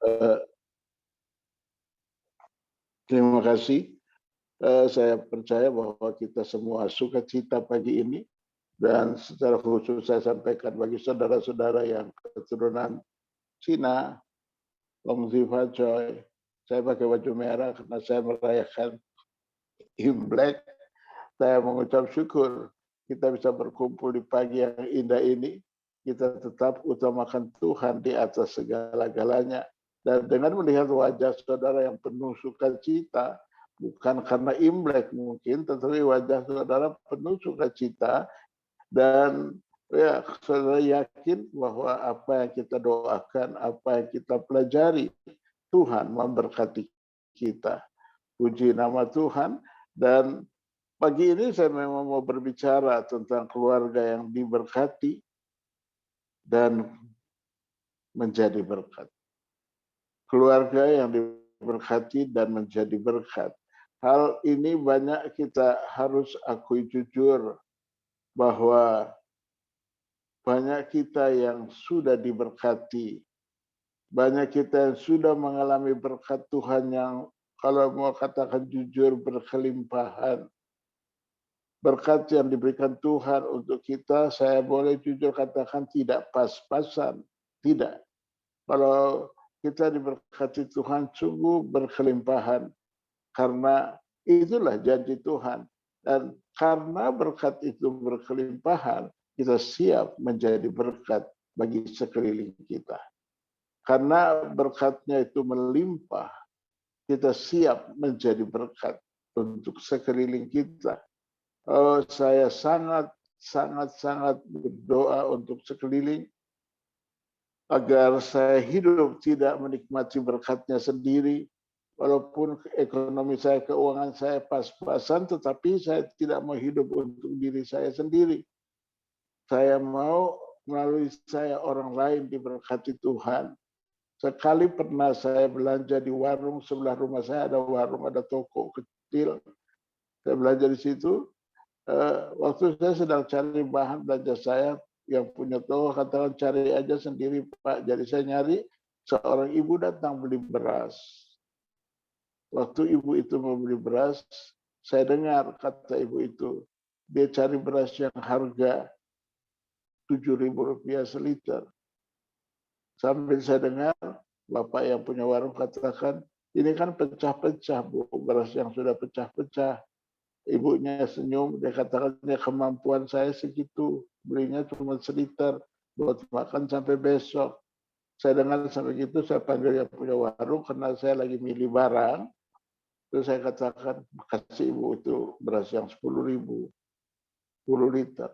Eh, Terima kasih. Saya percaya bahwa kita semua sukacita pagi ini, dan secara khusus saya sampaikan bagi saudara-saudara yang keturunan Cina, Long Ziva Choi. Saya pakai baju merah karena saya merayakan Imlek. Saya mengucap syukur kita bisa berkumpul di pagi yang indah ini. Kita tetap utamakan Tuhan di atas segala-galanya. Dan dengan melihat wajah saudara yang penuh sukacita, bukan karena Imlek mungkin, tetapi wajah saudara penuh sukacita, dan ya, saudara yakin bahwa apa yang kita doakan, apa yang kita pelajari, Tuhan memberkati kita. Puji nama Tuhan. Dan pagi ini saya memang mau berbicara tentang keluarga yang diberkati dan menjadi berkat. Keluarga yang diberkati dan menjadi berkat. Hal ini banyak kita harus akui jujur bahwa banyak kita yang sudah diberkati. Banyak kita yang sudah mengalami berkat Tuhan yang kalau mau katakan jujur berkelimpahan. Berkat yang diberikan Tuhan untuk kita, saya boleh jujur katakan tidak pas-pasan. Tidak. Kalau kita diberkati Tuhan, sungguh berkelimpahan. Karena itulah janji Tuhan. Dan karena berkat itu berkelimpahan, kita siap menjadi berkat bagi sekeliling kita. Karena berkatnya itu melimpah, kita siap menjadi berkat untuk sekeliling kita. Saya sangat berdoa untuk sekeliling agar saya hidup tidak menikmati berkatnya sendiri, walaupun ekonomi saya, keuangan saya pas-pasan, tetapi saya tidak mau hidup untuk diri saya sendiri. Saya mau melalui saya orang lain diberkati Tuhan. Sekali pernah saya belanja di warung sebelah rumah saya, ada warung, ada toko kecil. Saya belanja di situ. Waktu saya sedang cari bahan belanja saya, yang punya toko katakan cari aja sendiri Pak. Jadi saya nyari, seorang ibu datang beli beras. Waktu ibu itu mau beli beras, saya dengar kata ibu itu, dia cari beras yang harga Rp7.000 seliter. Sambil saya dengar, Bapak yang punya warung katakan, ini kan pecah-pecah Bu, beras yang sudah pecah-pecah. Ibunya senyum, dia katakan ya kemampuan saya segitu, belinya cuma seliter, buat makan sampai besok. Saya dengar sampai gitu, saya panggil yang punya warung karena saya lagi milih barang. Terus saya katakan, kasih ibu itu beras yang 10.000, 10 liter.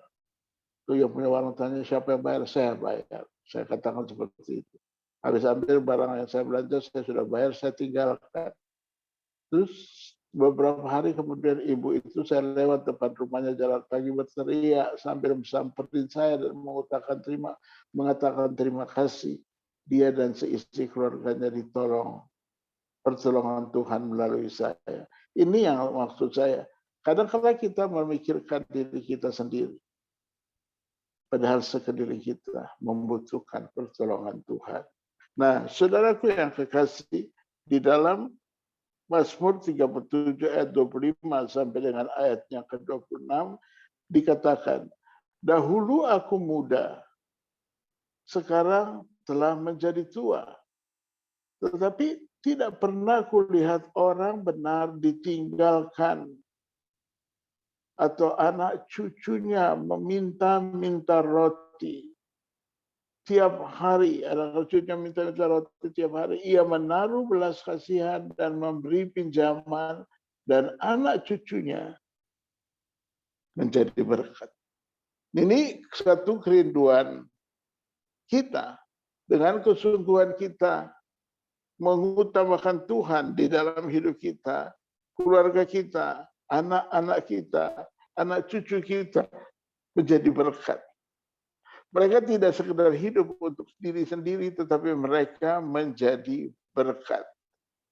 Itu yang punya warung tanya siapa yang bayar, saya bayar. Saya katakan seperti itu. Habis ambil barang yang saya belanja, saya sudah bayar, saya tinggalkan. Terus beberapa hari kemudian ibu itu saya lewat depan rumahnya jalan pagi berteriak sambil samperin saya dan mengatakan terima kasih. Dia dan seistri keluarganya ditolong. Pertolongan Tuhan melalui saya. Ini yang maksud saya. Kadang-kadang kita memikirkan diri kita sendiri. Padahal sekeliling kita membutuhkan pertolongan Tuhan. Nah, saudaraku yang kekasih, di dalam Mazmur 37 ayat 25 sampai dengan ayatnya ke-26 dikatakan, dahulu aku muda, sekarang telah menjadi tua. Tetapi tidak pernah kulihat orang benar ditinggalkan atau anak cucunya meminta-minta roti. Tiap hari, anak cucunya minta-minta roti tiap hari. Ia menaruh belas kasihan dan memberi pinjaman, dan anak cucunya menjadi berkat. Ini satu kerinduan kita. Dengan kesungguhan kita mengutamakan Tuhan di dalam hidup kita, keluarga kita, anak-anak kita, anak cucu kita menjadi berkat. Mereka tidak sekedar hidup untuk diri sendiri, tetapi mereka menjadi berkat.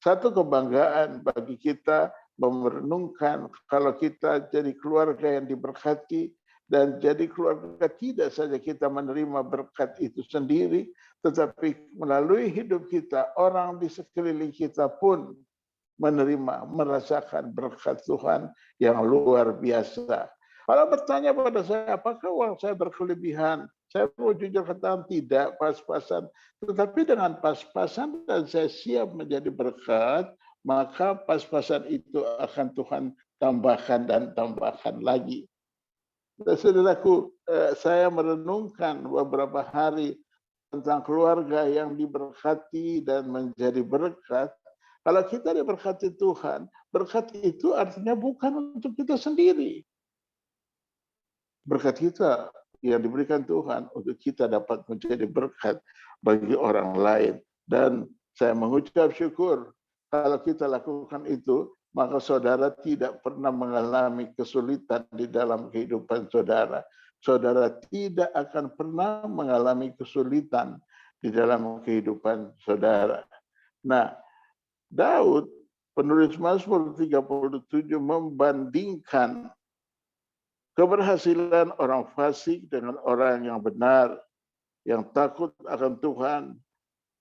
Satu kebanggaan bagi kita merenungkan kalau kita jadi keluarga yang diberkati, Dan jadi keluarga tidak saja kita menerima berkat itu sendiri, tetapi melalui hidup kita, orang di sekeliling kita pun menerima, merasakan berkat Tuhan yang luar biasa. Kalau bertanya pada saya, apakah uang saya berkelebihan? Saya mau jujur katakan tidak, pas-pasan. Tetapi dengan pas-pasan dan saya siap menjadi berkat, maka pas-pasan itu akan Tuhan tambahkan dan tambahkan lagi. Saudaraku, saya merenungkan beberapa hari tentang keluarga yang diberkati dan menjadi berkat. Kalau kita diberkati Tuhan, berkat itu artinya bukan untuk kita sendiri. Berkat kita yang diberikan Tuhan untuk kita dapat menjadi berkat bagi orang lain. Dan saya mengucap syukur kalau kita lakukan itu, maka saudara tidak pernah mengalami kesulitan di dalam kehidupan saudara. Saudara tidak akan pernah mengalami kesulitan di dalam kehidupan saudara. Nah, Daud, penulis Mazmur 37 membandingkan keberhasilan orang fasik dengan orang yang benar, yang takut akan Tuhan,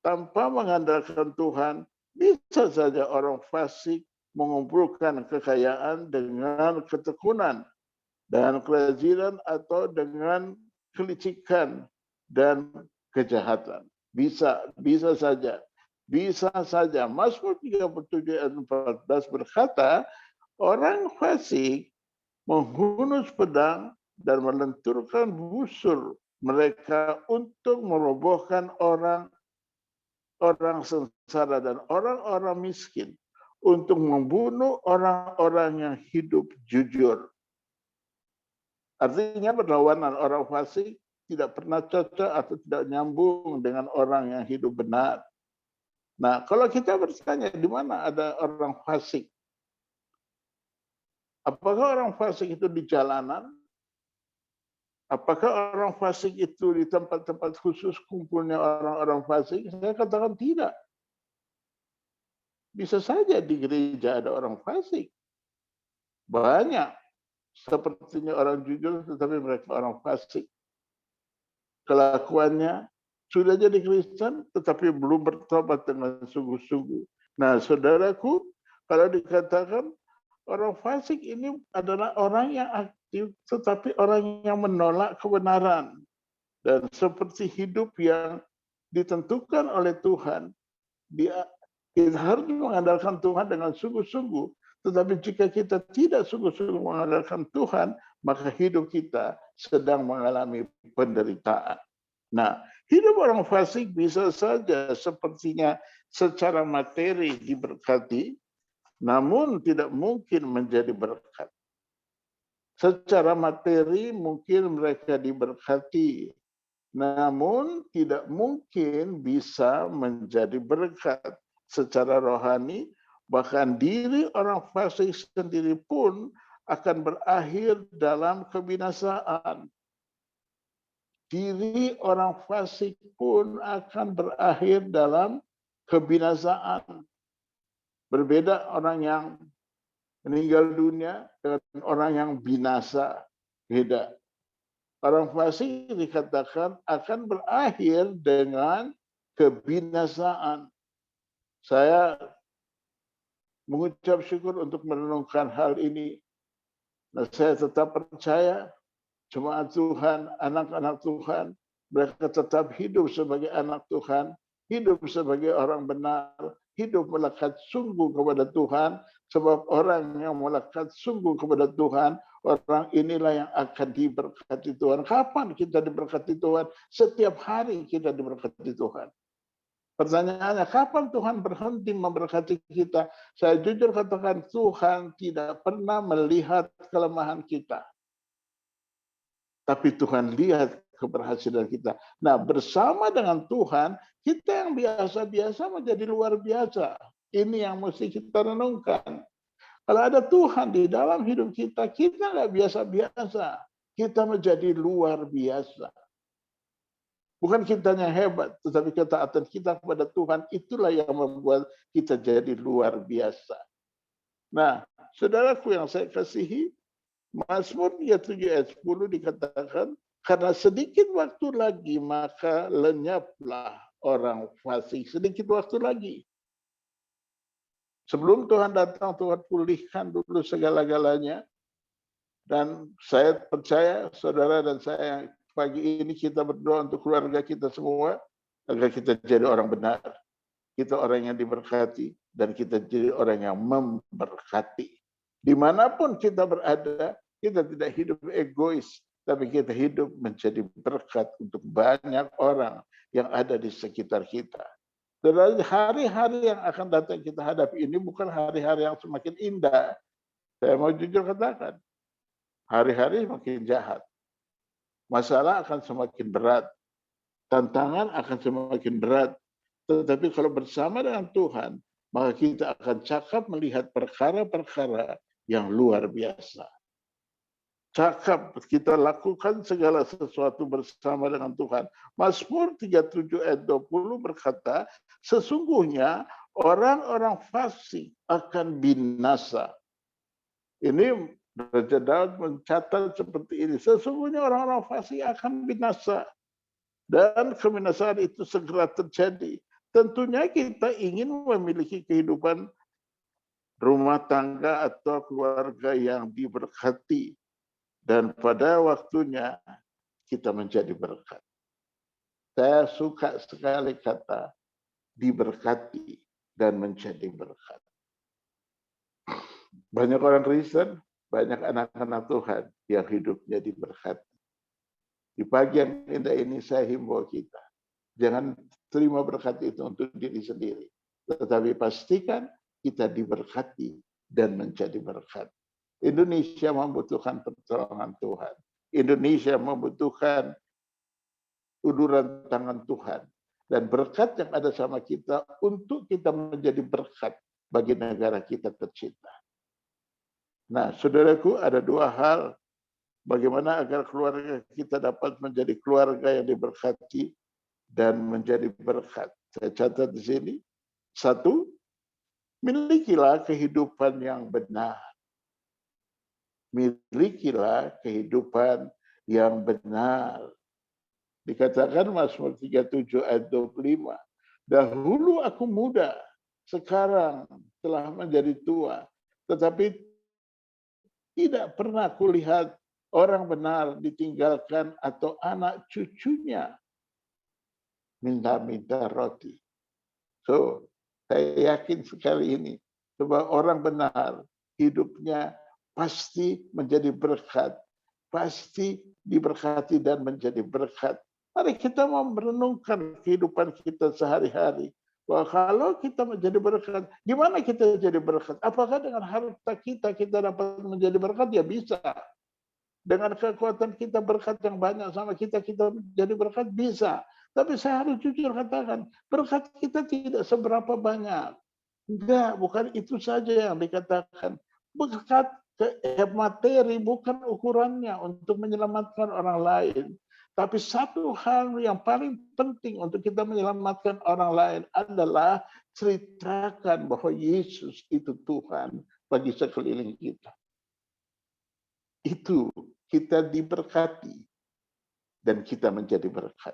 tanpa mengandalkan Tuhan. Bisa saja orang fasik mengumpulkan kekayaan dengan ketekunan dan kerajinan atau dengan kelicikan dan kejahatan. Bisa saja. Mazmur 37 ayat 14 berkata, orang fasik menghunus pedang dan melenturkan busur mereka untuk merobohkan orang sengsara dan orang-orang miskin, untuk membunuh orang-orang yang hidup jujur. Artinya berlawanan, orang fasik tidak pernah cocok atau tidak nyambung dengan orang yang hidup benar. Nah, kalau kita bertanya di mana ada orang fasik? Apakah orang fasik itu di jalanan? Apakah orang fasik itu di tempat-tempat khusus kumpulnya orang-orang fasik? Saya katakan tidak. Bisa saja di gereja ada orang fasik. Banyak. Sepertinya orang jujur, tetapi mereka orang fasik. Kelakuannya sudah jadi Kristen, tetapi belum bertobat dengan sungguh-sungguh. Nah, saudaraku, kalau dikatakan orang fasik ini adalah orang yang aktif, tetapi orang yang menolak kebenaran. Dan seperti hidup yang ditentukan oleh Tuhan, kita harus mengandalkan Tuhan dengan sungguh-sungguh. Tetapi jika kita tidak sungguh-sungguh mengandalkan Tuhan, maka hidup kita sedang mengalami penderitaan. Nah, hidup orang fasik bisa saja sepertinya secara materi diberkati, namun tidak mungkin menjadi berkat. Secara materi mungkin mereka diberkati, namun tidak mungkin bisa menjadi berkat. Secara rohani, bahkan diri orang fasik sendiri pun akan berakhir dalam kebinasaan. Diri orang fasik pun akan berakhir dalam kebinasaan. Berbeda orang yang meninggal dunia dengan orang yang binasa. Beda. Orang fasik dikatakan akan berakhir dengan kebinasaan. Saya mengucap syukur untuk merenungkan hal ini. Nah, saya tetap percaya jemaat Tuhan, anak-anak Tuhan, mereka tetap hidup sebagai anak Tuhan, hidup sebagai orang benar, hidup melekat sungguh kepada Tuhan, sebab orang yang melekat sungguh kepada Tuhan, orang inilah yang akan diberkati Tuhan. Kapan kita diberkati Tuhan? Setiap hari kita diberkati Tuhan. Pertanyaannya, kapan Tuhan berhenti memberkati kita? Saya jujur katakan, Tuhan tidak pernah melihat kelemahan kita. Tapi Tuhan lihat keberhasilan kita. Nah, bersama dengan Tuhan, kita yang biasa-biasa menjadi luar biasa. Ini yang mesti kita renungkan. Kalau ada Tuhan di dalam hidup kita, kita nggak biasa-biasa. Kita menjadi luar biasa. Bukan kitanya hebat, tetapi ketaatan kita kepada Tuhan, itulah yang membuat kita jadi luar biasa. Nah, saudaraku yang saya kasihi, Mazmur 37 ayat 10 dikatakan, karena sedikit waktu lagi maka lenyaplah orang fasik. Sedikit waktu lagi. Sebelum Tuhan datang, Tuhan pulihkan dulu segala-galanya. Dan saya percaya, saudara dan saya, pagi ini kita berdoa untuk keluarga kita semua, agar kita jadi orang benar. Kita orang yang diberkati, dan kita jadi orang yang memberkati. Dimanapun kita berada, kita tidak hidup egois, tapi kita hidup menjadi berkat untuk banyak orang yang ada di sekitar kita. Dan hari-hari yang akan datang kita hadapi ini bukan hari-hari yang semakin indah. Saya mau jujur katakan, hari-hari makin jahat. Masalah akan semakin berat. Tantangan akan semakin berat. Tetapi kalau bersama dengan Tuhan, maka kita akan cakap melihat perkara-perkara yang luar biasa. Cakap kita lakukan segala sesuatu bersama dengan Tuhan. Mazmur 37 ayat 20 berkata, sesungguhnya orang-orang fasik akan binasa. Ini Raja Daud mencatat seperti ini. Sesungguhnya orang-orang fasik akan binasa. Dan kebinasaan itu segera terjadi. Tentunya kita ingin memiliki kehidupan rumah tangga atau keluarga yang diberkati. Dan pada waktunya kita menjadi berkat. Saya suka sekali kata diberkati dan menjadi berkat. Banyak orang Kristen, banyak anak-anak Tuhan yang hidupnya diberkati. Di pagi yang indah ini saya himbau kita, jangan terima berkat itu untuk diri sendiri. Tetapi pastikan kita diberkati dan menjadi berkat. Indonesia membutuhkan pertolongan Tuhan. Indonesia membutuhkan uluran tangan Tuhan. Dan berkat yang ada sama kita untuk kita menjadi berkat bagi negara kita tercinta. Nah, saudaraku, ada dua hal. Bagaimana agar keluarga kita dapat menjadi keluarga yang diberkati dan menjadi berkat. Saya catat di sini. Satu, milikilah kehidupan yang benar. Milikilah kehidupan yang benar. Dikatakan Mazmur 37 ayat 25. Dahulu aku muda, sekarang telah menjadi tua. Tetapi tidak pernah kulihat orang benar ditinggalkan atau anak cucunya minta-minta roti. So, saya yakin sekali ini, bahwa orang benar hidupnya pasti menjadi berkat, pasti diberkati dan menjadi berkat. Mari kita mau merenungkan kehidupan kita sehari-hari. Bahwa kalau kita menjadi berkat, gimana kita jadi berkat? Apakah dengan harta kita dapat menjadi berkat? Ya bisa. Dengan kekuatan kita berkat yang banyak sama kita jadi berkat bisa. Tapi saya harus jujur katakan, berkat kita tidak seberapa banyak. Enggak, bukan itu saja yang dikatakan. Berkat materi bukan ukurannya untuk menyelamatkan orang lain. Tapi satu hal yang paling penting untuk kita menyelamatkan orang lain adalah ceritakan bahwa Yesus itu Tuhan bagi sekeliling kita. Itu kita diberkati dan kita menjadi berkat.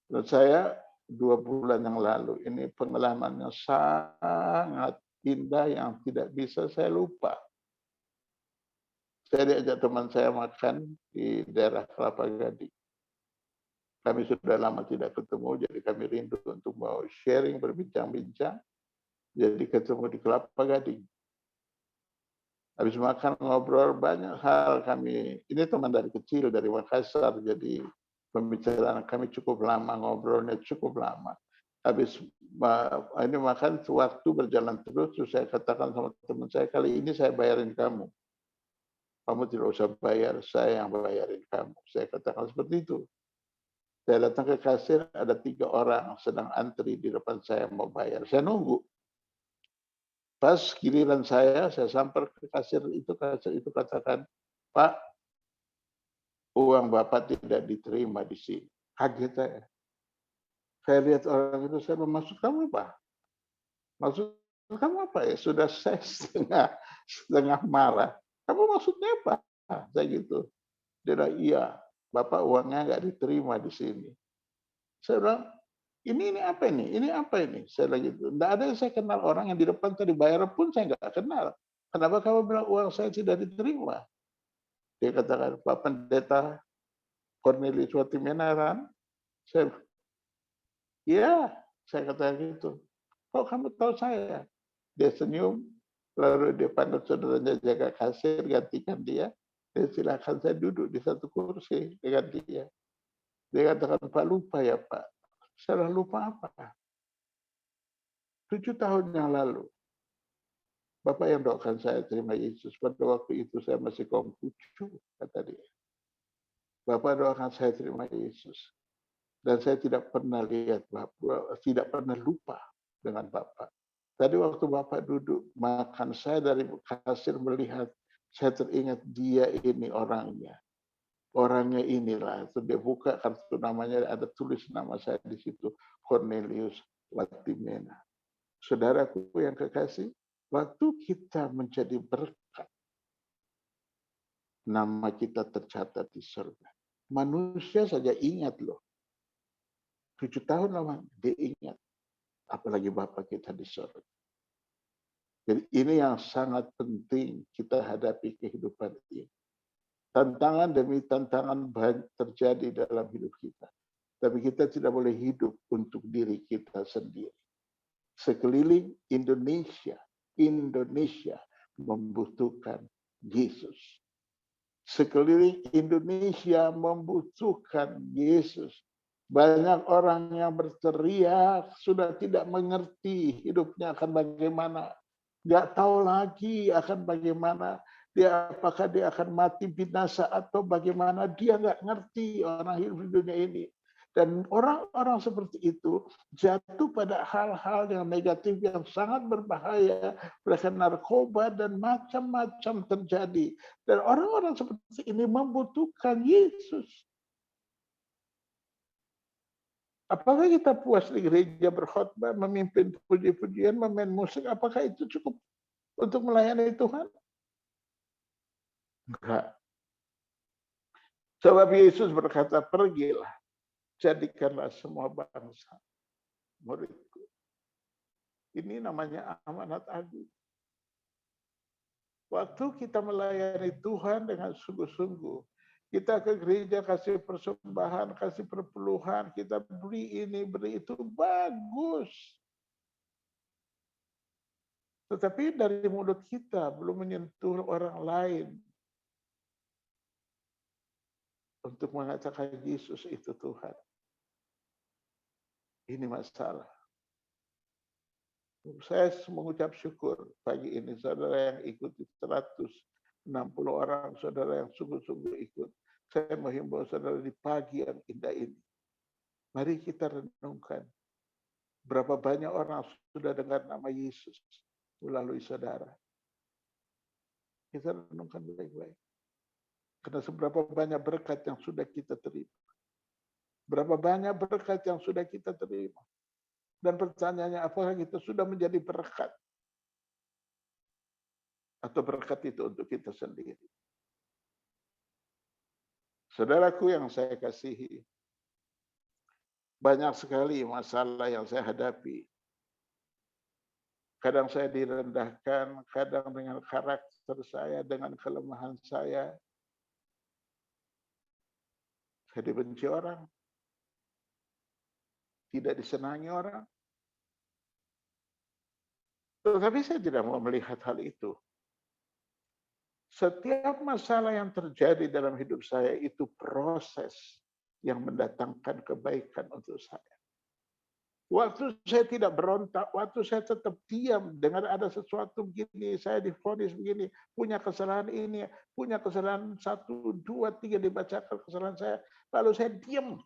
Menurut saya 2 bulan yang lalu ini pengalaman yang sangat indah yang tidak bisa saya lupa. Saya diajak teman saya makan di daerah Kelapa Gading. Kami sudah lama tidak ketemu, jadi kami rindu untuk mau sharing, berbincang-bincang. Jadi ketemu di Kelapa Gading. Habis makan ngobrol banyak hal kami. Ini teman dari kecil, dari Makassar, jadi pembicaraan kami cukup lama, ngobrolnya cukup lama. Habis ini makan, waktu berjalan terus saya katakan sama teman saya, kali ini saya bayarin kamu. Kamu tidak usah bayar, saya yang bayarin kamu. Saya katakan seperti itu. Saya datang ke kasir, ada 3 orang sedang antri di depan saya mau bayar. Saya nunggu. Pas giliran saya sampai ke kasir itu katakan, Pak, uang Bapak tidak diterima di sini. Kaget saya. Saya lihat orang itu, saya maksud kamu apa? Maksud kamu apa ya? Sudah saya setengah marah. Kamu maksudnya apa? Saya gitu. Dia bilang, iya, Bapak uangnya nggak diterima di sini. Saya bilang, ini apa ini? Ini apa ini? Saya bilang gitu. Nggak ada yang saya kenal orang yang di depan tadi bayar pun saya nggak kenal. Kenapa kamu bilang uang saya tidak diterima? Dia katakan, Pak Pendeta Cornelius Watimena kan? Saya, iya, saya katakan gitu. Kok kamu tahu saya? Dia senyum, lalu dia panggil saudaranya jaga kasir, gantikan dia. Dan silakan saya duduk di satu kursi dengan dia. Dia katakan, Pak lupa ya Pak. Saya lupa apa? 7 tahun yang lalu, Bapak yang doakan saya terima Yesus. Pada waktu itu saya masih Konghucu, kata dia. Bapak doakan saya terima Yesus. Dan saya tidak pernah lihat Bapak, tidak pernah lupa dengan Bapak. Tadi waktu Bapak duduk makan, saya dari kasir melihat, saya teringat dia ini orangnya. Orangnya inilah. Itu dia buka kartu namanya, ada tulis nama saya di situ, Cornelius Watimena. Saudaraku yang kekasih, waktu kita menjadi berkat, nama kita tercatat di surga. Manusia saja ingat loh. 7 tahun lama dia ingat. Apalagi Bapak kita di surga. Jadi ini yang sangat penting kita hadapi kehidupan ini. Tantangan demi tantangan terjadi dalam hidup kita. Tapi kita tidak boleh hidup untuk diri kita sendiri. Sekeliling Indonesia membutuhkan Yesus. Sekeliling Indonesia membutuhkan Yesus. Banyak orang yang berteriak, sudah tidak mengerti hidupnya akan bagaimana. Nggak tahu lagi akan bagaimana. Apakah dia akan mati binasa atau bagaimana. Dia nggak ngerti orang hidup di dunia ini. Dan orang-orang seperti itu jatuh pada hal-hal yang negatif yang sangat berbahaya. Mereka narkoba dan macam-macam terjadi. Dan orang-orang seperti ini membutuhkan Yesus. Apakah kita puas di gereja berkhotbah, memimpin puji-pujian, memain musik, apakah itu cukup untuk melayani Tuhan? Enggak. Sebab Yesus berkata, pergilah, jadikanlah semua bangsa muridku. Ini namanya amanat agung. Waktu kita melayani Tuhan dengan sungguh-sungguh, kita ke gereja kasih persembahan, kasih perpuluhan, kita beri ini, beri itu, bagus. Tetapi dari mulut kita belum menyentuh orang lain untuk mengatakan Yesus itu Tuhan. Ini masalah. Saya mengucap syukur pagi ini saudara yang ikuti 160 orang, saudara yang sungguh-sungguh ikut. Saya menghimbau saudara di pagi yang indah ini. Mari kita renungkan. Berapa banyak orang sudah dengar nama Yesus melalui saudara. Kita renungkan baik-baik. Karena seberapa banyak berkat yang sudah kita terima. Berapa banyak berkat yang sudah kita terima. Dan pertanyaannya, apakah kita sudah menjadi berkat? Atau berkat itu untuk kita sendiri? Saudaraku yang saya kasihi, banyak sekali masalah yang saya hadapi. Kadang saya direndahkan, kadang dengan karakter saya, dengan kelemahan saya dibenci orang, tidak disenangi orang. Tetapi saya tidak mau melihat hal itu. Setiap masalah yang terjadi dalam hidup saya itu proses yang mendatangkan kebaikan untuk saya. Waktu saya tidak berontak, waktu saya tetap diam dengan ada sesuatu begini, saya divonis begini, punya kesalahan ini, punya kesalahan 1, 2, 3 dibacakan kesalahan saya, lalu saya diam.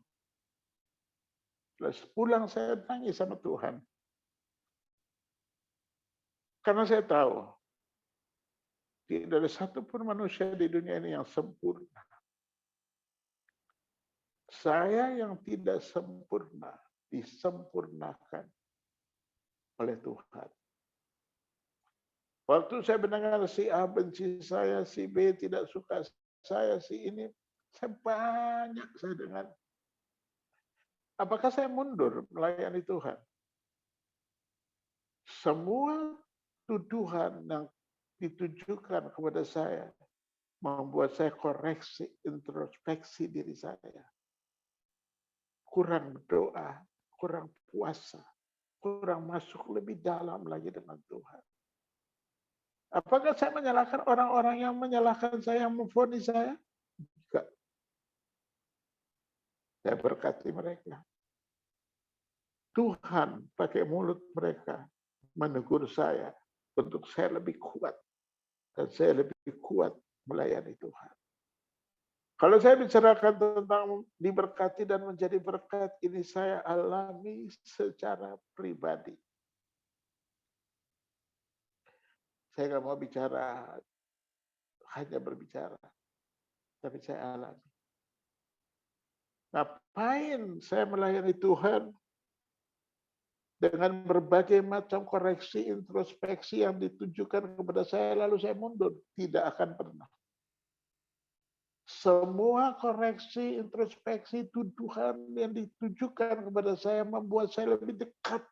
Terus pulang saya tanya sama Tuhan. Karena saya tahu, tidak ada satupun manusia di dunia ini yang sempurna. Saya yang tidak sempurna, disempurnakan oleh Tuhan. Waktu saya mendengar si A benci saya, si B tidak suka saya, si ini, saya dengar. Apakah saya mundur melayani Tuhan? Semua tuduhan yang ditujukan kepada saya membuat saya koreksi, introspeksi diri saya. Kurang berdoa, kurang puasa, kurang masuk lebih dalam lagi dengan Tuhan. Apakah saya menyalahkan orang-orang yang menyalahkan saya, yang memvonis saya? Enggak. Saya berkati mereka. Tuhan pakai mulut mereka menegur saya untuk saya lebih kuat. Dan saya lebih kuat melayani Tuhan. Kalau saya bicarakan tentang diberkati dan menjadi berkat, ini saya alami secara pribadi. Saya nggak mau bicara, hanya berbicara. Tapi saya alami. Ngapain saya melayani Tuhan dengan berbagai macam koreksi, introspeksi yang ditujukan kepada saya, lalu saya mundur? Tidak akan pernah. Semua koreksi, introspeksi, tuduhan yang ditujukan kepada saya membuat saya lebih dekat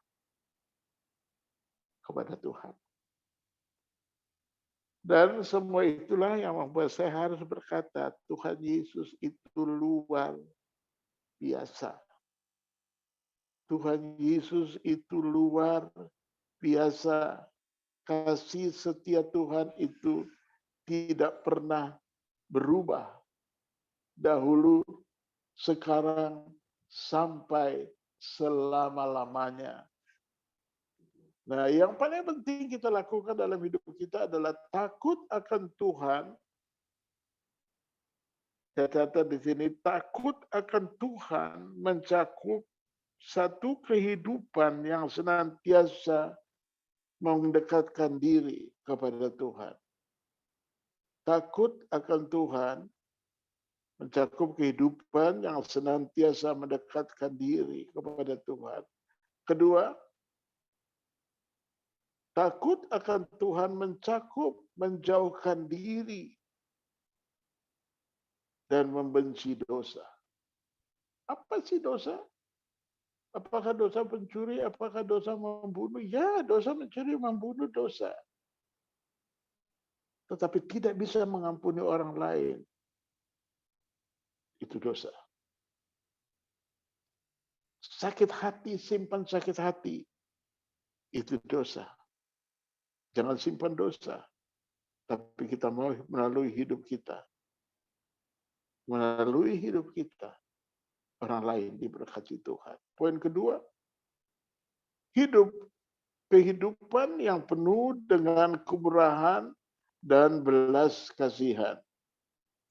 kepada Tuhan. Dan semua itulah yang membuat saya harus berkata, Tuhan Yesus itu luar biasa. Tuhan Yesus itu luar biasa. Kasih setia Tuhan itu tidak pernah berubah. Dahulu, sekarang, sampai selama-lamanya. Nah, yang paling penting kita lakukan dalam hidup kita adalah takut akan Tuhan. Saya catat di sini, takut akan Tuhan mencakup satu kehidupan yang senantiasa mendekatkan diri kepada Tuhan. Takut akan Tuhan mencakup kehidupan yang senantiasa mendekatkan diri kepada Tuhan. Kedua, takut akan Tuhan mencakup menjauhkan diri dan membenci dosa. Apa sih dosa? Apakah dosa pencuri? Apakah dosa membunuh? Ya, dosa mencuri, membunuh dosa. Tetapi tidak bisa mengampuni orang lain. Itu dosa. Sakit hati, simpan sakit hati. Itu dosa. Jangan simpan dosa. Tapi kita mau melalui hidup kita. Melalui hidup kita. Orang lain diberkati Tuhan. Poin kedua. Kehidupan yang penuh dengan kemurahan dan belas kasihan.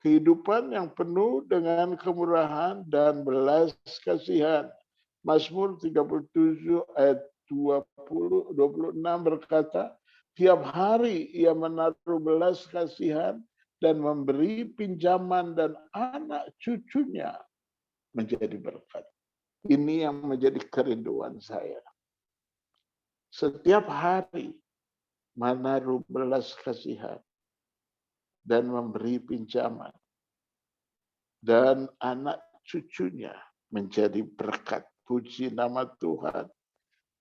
Kehidupan yang penuh dengan kemurahan dan belas kasihan. Mazmur 37 ayat 26 berkata, tiap hari ia menaruh belas kasihan dan memberi pinjaman dan anak cucunya menjadi berkat. Ini yang menjadi kerinduan saya. Setiap hari menaruh belas kasihan dan memberi pinjaman. Dan anak cucunya menjadi berkat. Puji nama Tuhan.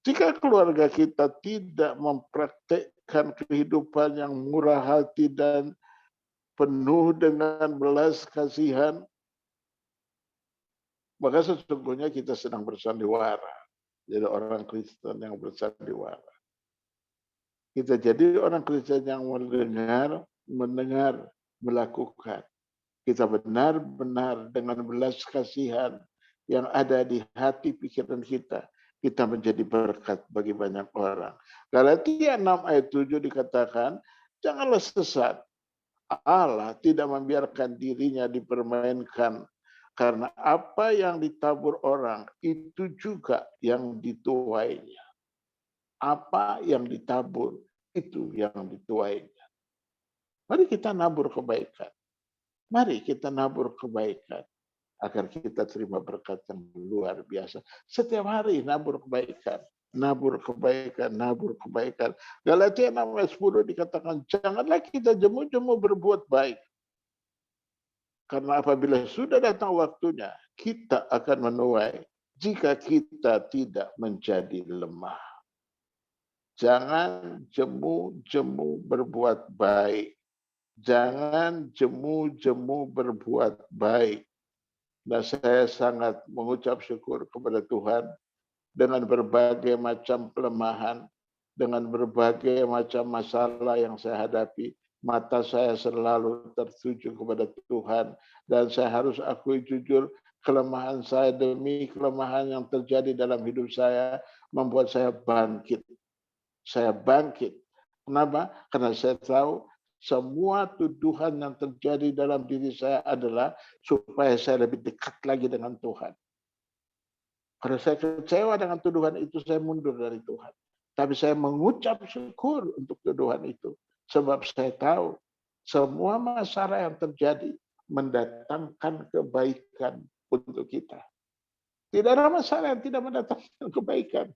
Jika keluarga kita tidak mempraktekkan kehidupan yang murah hati dan penuh dengan belas kasihan, maka sesungguhnya kita sedang bersandiwara. Jadi orang Kristen yang bersandiwara. Kita jadi orang Kristen yang mendengar, melakukan. Kita benar-benar dengan belas kasihan yang ada di hati pikiran kita. Kita menjadi berkat bagi banyak orang. Galatia 6 ayat 7 dikatakan, janganlah sesat. Allah tidak membiarkan dirinya dipermainkan. Karena apa yang ditabur orang, itu juga yang dituainya. Apa yang ditabur, itu yang dituainya. Mari kita nabur kebaikan. Mari kita nabur kebaikan. Agar kita terima berkat yang luar biasa. Setiap hari nabur kebaikan. nabur kebaikan, nabur kebaikan. Galatia 6 ayat 10 dikatakan, janganlah kita jemu-jemu berbuat baik. Karena apabila sudah datang waktunya, kita akan menuai jika kita tidak menjadi lemah. Jangan jemu-jemu berbuat baik. Jangan jemu-jemu berbuat baik. Dan saya sangat mengucap syukur kepada Tuhan dengan berbagai macam kelemahan, dengan berbagai macam masalah yang saya hadapi, mata saya selalu tertuju kepada Tuhan. Dan saya harus akui jujur, kelemahan saya demi kelemahan yang terjadi dalam hidup saya membuat saya bangkit. Saya bangkit. Kenapa? Karena saya tahu semua tuduhan yang terjadi dalam diri saya adalah supaya saya lebih dekat lagi dengan Tuhan. Kalau saya kecewa dengan tuduhan itu, saya mundur dari Tuhan. Tapi saya mengucap syukur untuk tuduhan itu. Sebab saya tahu semua masalah yang terjadi mendatangkan kebaikan untuk kita. Tidak ada masalah yang tidak mendatangkan kebaikan.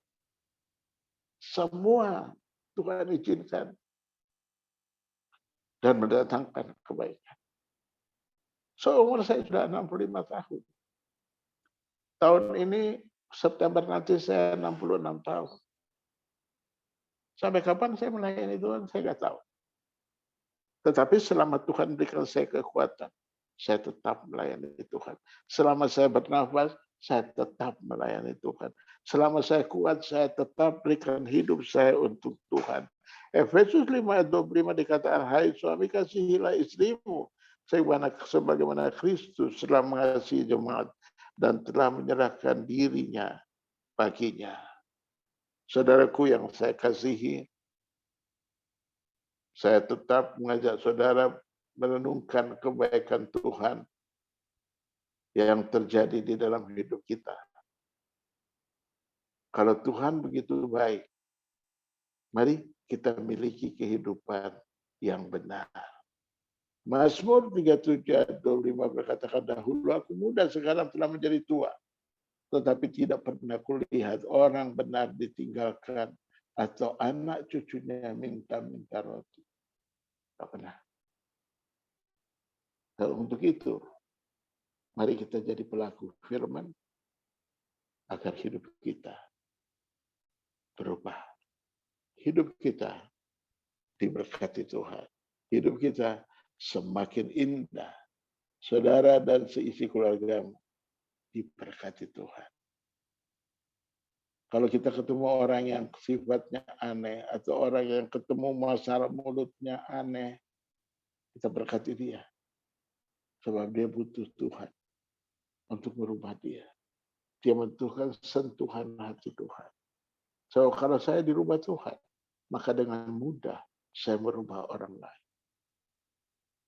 Semua Tuhan izinkan dan mendatangkan kebaikan. Seumur saya sudah 65 tahun. Tahun ini, September nanti saya 66 tahun. Sampai kapan saya melayani Tuhan, saya nggak tahu. Tetapi selama Tuhan berikan saya kekuatan, saya tetap melayani Tuhan. Selama saya bernafas, saya tetap melayani Tuhan. Selama saya kuat, saya tetap berikan hidup saya untuk Tuhan. Efesus 5 ayat 25 dikatakan, hai suami kasihilah istrimu, sebagaimana Kristus telah mengasihi jemaat dan telah menyerahkan dirinya baginya. Saudaraku yang saya kasihi, saya tetap mengajak saudara merenungkan kebaikan Tuhan yang terjadi di dalam hidup kita. Kalau Tuhan begitu baik, mari kita miliki kehidupan yang benar. Mazmur 37 ayat 25 berkatakan, dahulu aku muda, sekarang telah menjadi tua. Tetapi tidak pernah kulihat orang benar ditinggalkan atau anak cucunya minta-minta roti. Tidak pernah. Dan untuk itu, mari kita jadi pelaku firman agar hidup kita berubah. Hidup kita diberkati Tuhan. Hidup kita semakin indah. Saudara dan seisi keluargamu diberkati Tuhan. Kalau kita ketemu orang yang sifatnya aneh atau orang yang ketemu masalah mulutnya aneh, kita berkati dia. Sebab dia butuh Tuhan untuk merubah dia. Dia membutuhkan sentuhan hati Tuhan. So, kalau saya dirubah Tuhan, maka dengan mudah saya merubah orang lain.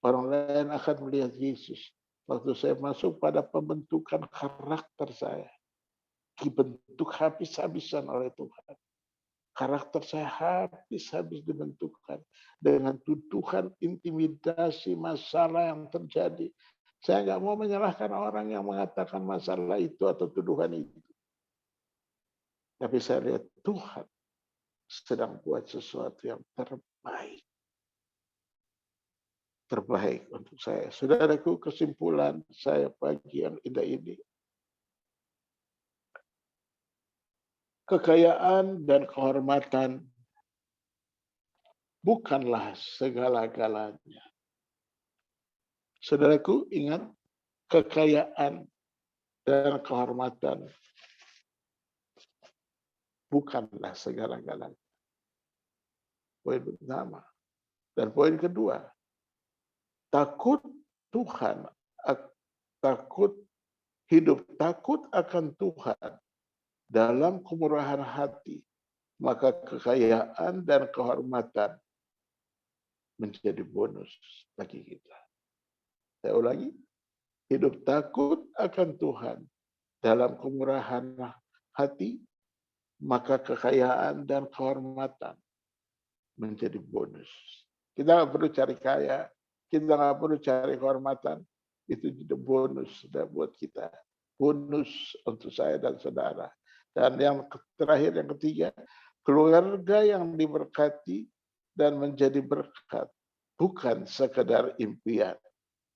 Orang lain akan melihat Yesus. Waktu saya masuk pada pembentukan karakter saya, dibentuk habis-habisan oleh Tuhan. Karakter saya habis-habis dibentukkan dengan tuduhan, intimidasi, masalah yang terjadi. Saya nggak mau menyalahkan orang yang mengatakan masalah itu atau tuduhan itu. Tapi saya lihat Tuhan sedang buat sesuatu yang terbaik. Terbaik untuk saya. Saudaraku, kesimpulan saya pagi yang indah ini. Kekayaan dan kehormatan bukanlah segala-galanya. Saudaraku, ingat, kekayaan dan kehormatan bukanlah segala-galanya. Poin pertama. Dan poin kedua, takut Tuhan, takut akan Tuhan dalam kemurahan hati, maka kekayaan dan kehormatan menjadi bonus bagi kita. Saya ulangi, hidup takut akan Tuhan dalam kemurahan hati, maka kekayaan dan kehormatan menjadi bonus. Kita nggak perlu cari kaya, kita nggak perlu cari kehormatan, itu jadi bonus buat kita. Bonus untuk saya dan saudara. Dan yang terakhir, yang ketiga, keluarga yang diberkati dan menjadi berkat bukan sekedar impian,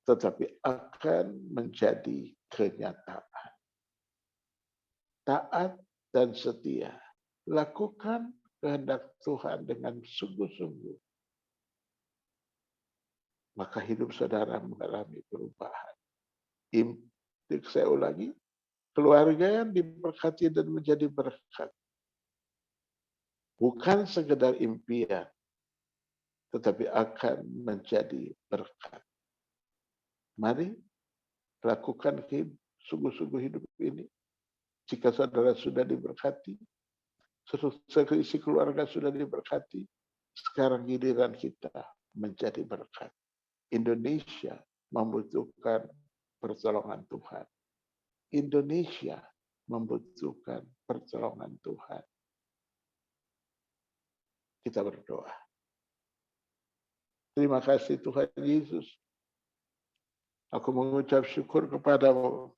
tetapi akan menjadi kenyataan. Taat dan setia. Lakukan kehendak Tuhan dengan sungguh-sungguh. Maka hidup saudara mengalami perubahan. Saya ulangi, keluarga yang diberkati dan menjadi berkat. Bukan sekedar impian, tetapi akan menjadi berkat. Mari lakukan sungguh-sungguh hidup ini. Jika saudara sudah diberkati, seisi keluarga sudah diberkati, sekarang giliran kita menjadi berkat. Indonesia membutuhkan pertolongan Tuhan. Indonesia membutuhkan pertolongan Tuhan. Kita berdoa. Terima kasih Tuhan Yesus. Aku mengucap syukur kepadamu.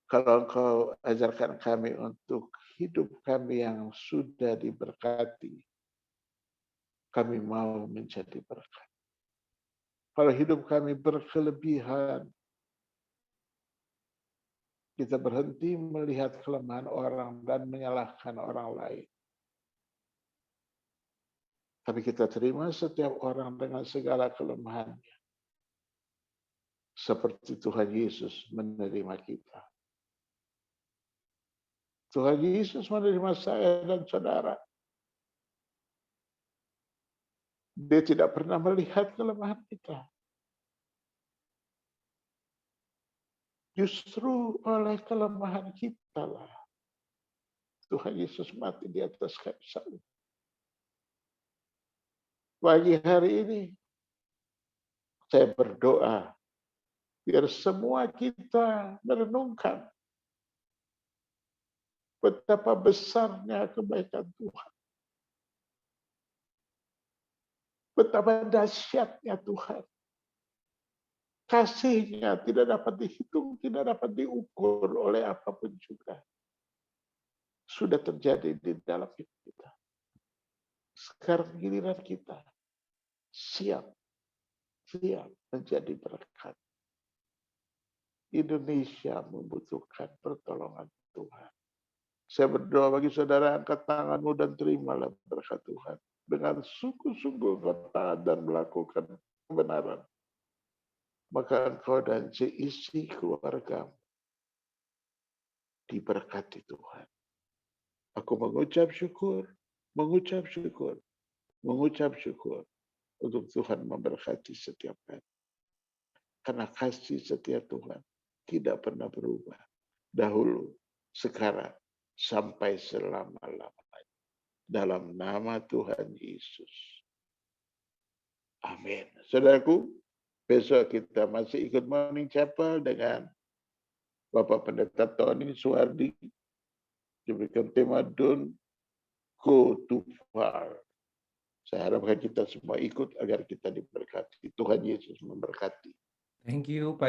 Kalau Engkau ajarkan kami untuk hidup kami yang sudah diberkati, kami mau menjadi berkat. Kalau hidup kami berkelebihan, kita berhenti melihat kelemahan orang dan menyalahkan orang lain. Tapi kita terima setiap orang dengan segala kelemahannya. Seperti Tuhan Yesus menerima kita. Tuhan Yesus menerima saya dan saudara. Dia tidak pernah melihat kelemahan kita. Justru oleh kelemahan kita lah Tuhan Yesus mati di atas kayu salib. Pagi hari ini saya berdoa biar semua kita merenungkan betapa besarnya kebaikan Tuhan. Betapa dahsyatnya Tuhan. Kasihnya tidak dapat dihitung, tidak dapat diukur oleh apapun juga. Sudah terjadi di dalam hidup kita. Sekarang giliran kita siap menjadi berkat. Indonesia membutuhkan pertolongan Tuhan. Saya berdoa bagi saudara, angkat tanganmu dan terimalah berkat Tuhan. Dengan sungguh-sungguh engkau taat dan melakukan kebenaran, maka engkau dan seisi keluargamu diberkati Tuhan. Aku mengucap syukur untuk Tuhan memberkati setiap hari. Karena kasih setia Tuhan tidak pernah berubah. Dahulu, sekarang, sampai selama-lamanya. Dalam nama Tuhan Yesus. Amin. Saudaraku, besok kita masih ikut Morning Chapel dengan Bapak Pendeta Tony Suwardi. Diberikan tema Don't Go Too Far. Saya harapkan kita semua ikut agar kita diberkati. Tuhan Yesus memberkati. Thank you, Pak